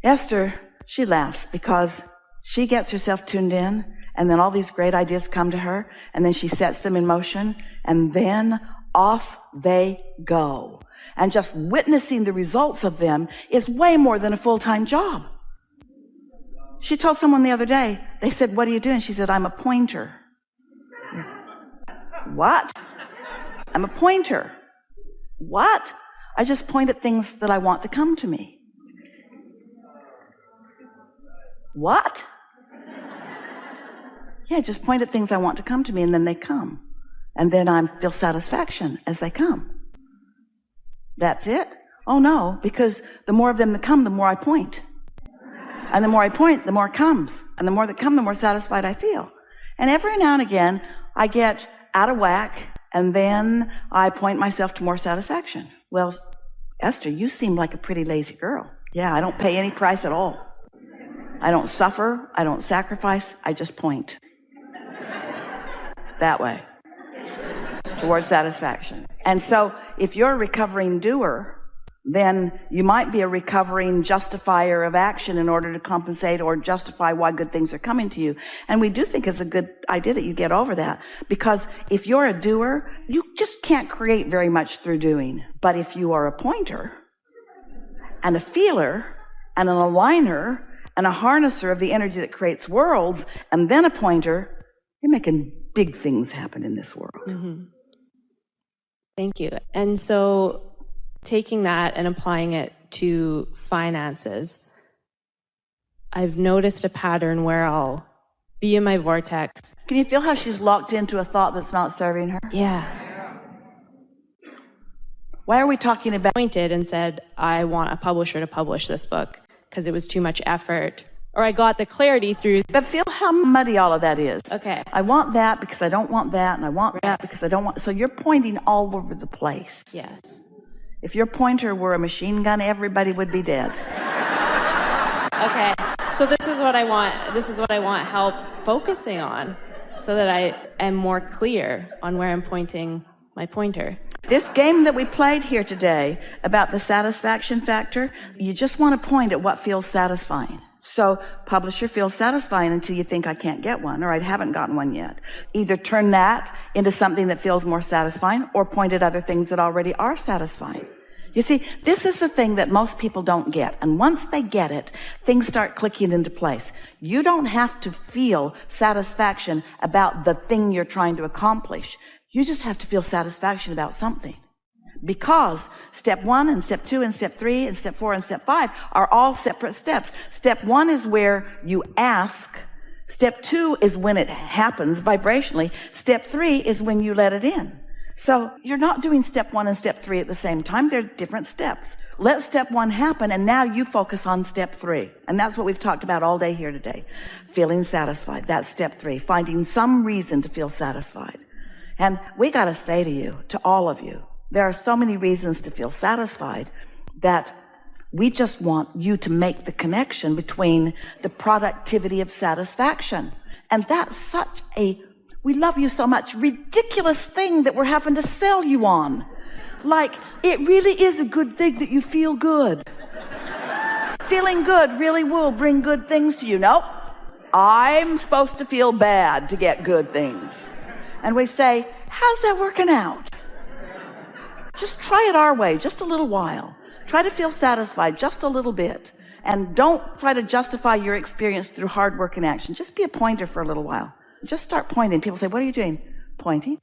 Esther, she laughs because she gets herself tuned in, and then all these great ideas come to her, and then she sets them in motion, and then off they go. And just witnessing the results of them is way more than a full-time job. She told someone the other day, they said, "What are you doing?" She said, "I'm a pointer." What? I'm a pointer. What? I just point at things that I want to come to me. What? Yeah, just point at things I want to come to me, and then they come. And then I feel satisfaction as they come. That's it? Oh no, because the more of them that come, the more I point. And the more I point, the more it comes. And the more that come, the more satisfied I feel. And every now and again, I get out of whack, and then I point myself to more satisfaction. Well, Esther, you seem like a pretty lazy girl. Yeah, I don't pay any price at all. I don't suffer. I don't sacrifice. I just point. That way. Towards satisfaction. And so if you're a recovering doer, then you might be a recovering justifier of action in order to compensate or justify why good things are coming to you. And we do think it's a good idea that you get over that, because if you're a doer, you just can't create very much through doing. But if you are a pointer and a feeler and an aligner and a harnesser of the energy that creates worlds, and then a pointer, you're making big things happen in this world. Mm-hmm. Thank you. And so taking that and applying it to finances, I've noticed a pattern where I'll be in my vortex. Can you feel how she's locked into a thought that's not serving her? Yeah. Why are we talking about? Pointed and said, I want a publisher to publish this book because it was too much effort. Or I got the clarity through. But feel how muddy all of that is. Okay. I want that because I don't want that, and I want that because I don't want. So you're pointing all over the place. Yes. If your pointer were a machine gun, everybody would be dead. Okay. So this is what I want. This is what I want help focusing on, so that I am more clear on where I'm pointing my pointer. This game that we played here today about the satisfaction factor, you just want to point at what feels satisfying. So publisher feels satisfying until you think I can't get one, or I haven't gotten one yet. Either turn that into something that feels more satisfying, or point at other things that already are satisfying. You see, this is the thing that most people don't get. And once they get it, things start clicking into place. You don't have to feel satisfaction about the thing you're trying to accomplish. You just have to feel satisfaction about something. Because step 1 and step 2 and step 3 and step 4 and step 5 are all separate steps. Step 1 is where you ask. Step 2 is when it happens vibrationally. Step 3 is when you let it in. So you're not doing step 1 and step 3 at the same time. They're different steps. Let step 1 happen, and now you focus on step 3. And that's what we've talked about all day here today. Feeling satisfied. That's step 3. Finding some reason to feel satisfied. And we got to say to you, to all of you, there are so many reasons to feel satisfied that we just want you to make the connection between the productivity of satisfaction. And that's such a, we love you so much, ridiculous thing that we're having to sell you on. Like, it really is a good thing that you feel good. Feeling good really will bring good things to you. Nope. I'm supposed to feel bad to get good things. And we say, how's that working out? Just try it our way, just a little while. Try to feel satisfied just a little bit. And don't try to justify your experience through hard work and action. Just be a pointer for a little while. Just start pointing. People say, what are you doing? Pointing.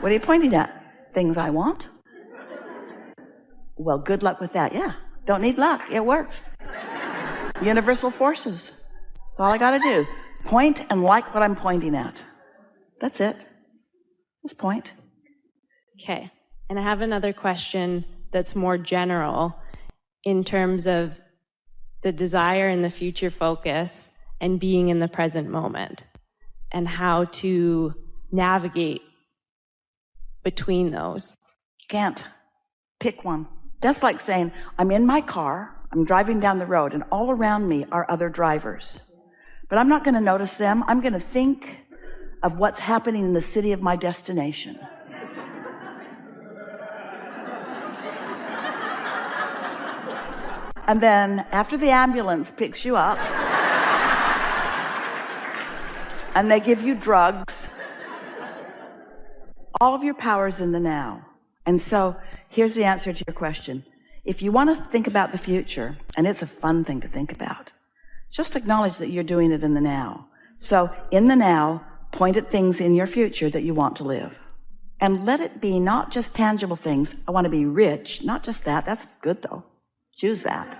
What are you pointing at? Things I want. Well, good luck with that. Yeah, don't need luck. It works. Universal forces. That's all I got to do. Point and like what I'm pointing at. That's it. Just point. Okay. And I have another question that's more general in terms of the desire and the future focus and being in the present moment and how to navigate between those. Can't. Pick one. That's like saying, I'm in my car, I'm driving down the road, and all around me are other drivers. But I'm not going to notice them. I'm going to think of what's happening in the city of my destination. And then after the ambulance picks you up and they give you drugs, all of your power's in the now. And so here's the answer to your question. If you want to think about the future, and it's a fun thing to think about, just acknowledge that you're doing it in the now. So in the now, point at things in your future that you want to live. And let it be not just tangible things. I want to be rich, not just that. That's good though. Choose that.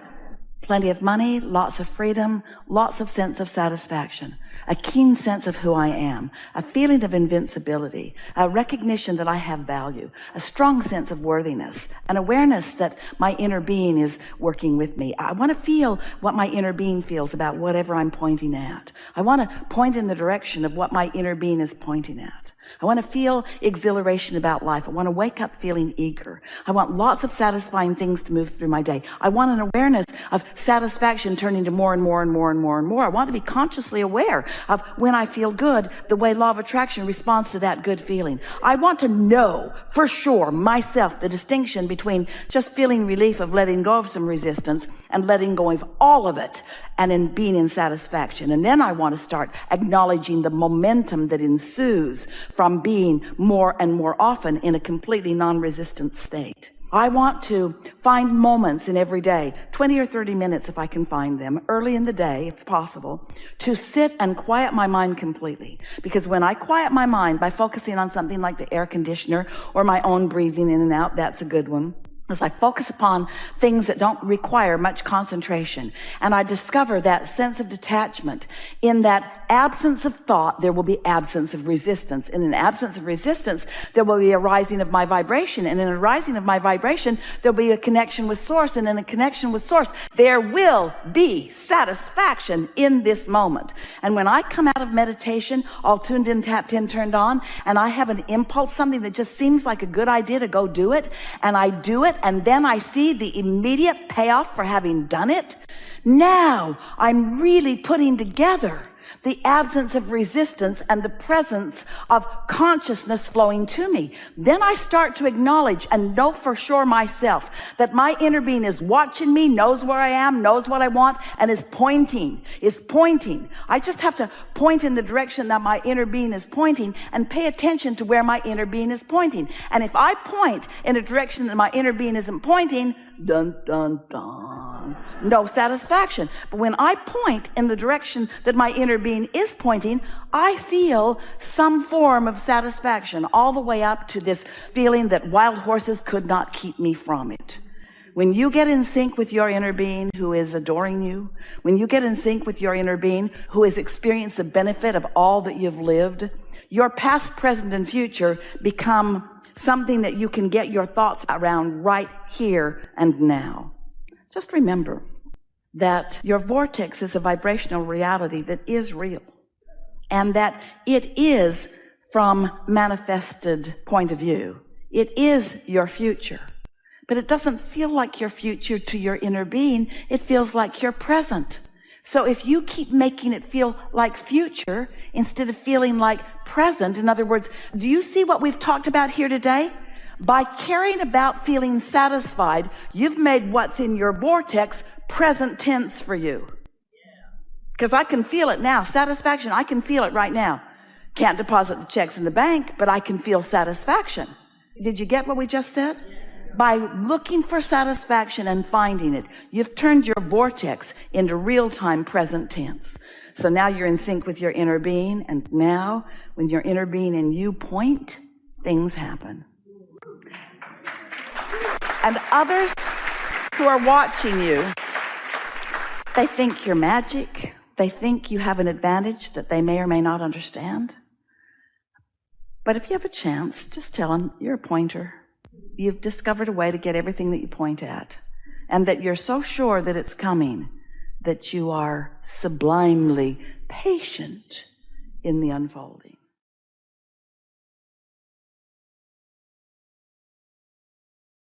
Plenty of money, lots of freedom, lots of sense of satisfaction, a keen sense of who I am, a feeling of invincibility, a recognition that I have value, a strong sense of worthiness, an awareness that my inner being is working with me. I want to feel what my inner being feels about whatever I'm pointing at. I want to point in the direction of what my inner being is pointing at. I want to feel exhilaration about life. I want to wake up feeling eager. I want lots of satisfying things to move through my day. I want an awareness of satisfaction turning to more and more and more and more and more. I want to be consciously aware of when I feel good, the way law of attraction responds to that good feeling. I want to know for sure myself the distinction between just feeling relief of letting go of some resistance and letting go of all of it and in being in satisfaction. And then I want to start acknowledging the momentum that ensues from being more and more often in a completely non-resistant state. I want to find moments in every day, 20 or 30 minutes if I can find them, early in the day if possible, to sit and quiet my mind completely. Because when I quiet my mind by focusing on something like the air conditioner or my own breathing in and out, that's a good one. As I focus upon things that don't require much concentration, and I discover that sense of detachment. In that absence of thought, there will be absence of resistance. In an absence of resistance, there will be a rising of my vibration. And in a rising of my vibration, there'll be a connection with Source. And in a connection with Source, there will be satisfaction in this moment. And when I come out of meditation, all tuned in, tapped in, turned on, and I have an impulse, something that just seems like a good idea to go do it, and I do it, and then I see the immediate payoff for having done it. Now I'm really putting together the absence of resistance and the presence of consciousness flowing to me. Then I start to acknowledge and know for sure myself that my inner being is watching me, knows where I am, knows what I want, and is pointing. I just have to point in the direction that my inner being is pointing and pay attention to where my inner being is pointing. And if I point in a direction that my inner being isn't pointing, dun, dun, dun, no satisfaction. But when I point in the direction that my inner being is pointing, I feel some form of satisfaction, all the way up to this feeling that wild horses could not keep me from it. When you get in sync with your inner being who is adoring you, when you get in sync with your inner being who has experienced the benefit of all that you've lived, your past, present, and future become something that you can get your thoughts around right here and now. Just remember that your vortex is a vibrational reality that is real, and that it is from manifested point of view. It is your future, but it doesn't feel like your future to your inner being. It feels like your present. So if you keep making it feel like future instead of feeling like present, in other words, do you see what we've talked about here today? By caring about feeling satisfied, you've made what's in your vortex present tense for you. Because I can feel it now. Satisfaction, I can feel it right now. Can't deposit the checks in the bank, but I can feel satisfaction. Did you get what we just said? By looking for satisfaction and finding it, you've turned your vortex into real-time present tense. So now you're in sync with your inner being, and now when your inner being and you point, things happen. And others who are watching you, they think you're magic. They think you have an advantage that they may or may not understand. But if you have a chance, just tell them you're a pointer. You've discovered a way to get everything that you point at, and that you're so sure that it's coming that you are sublimely patient in the unfolding.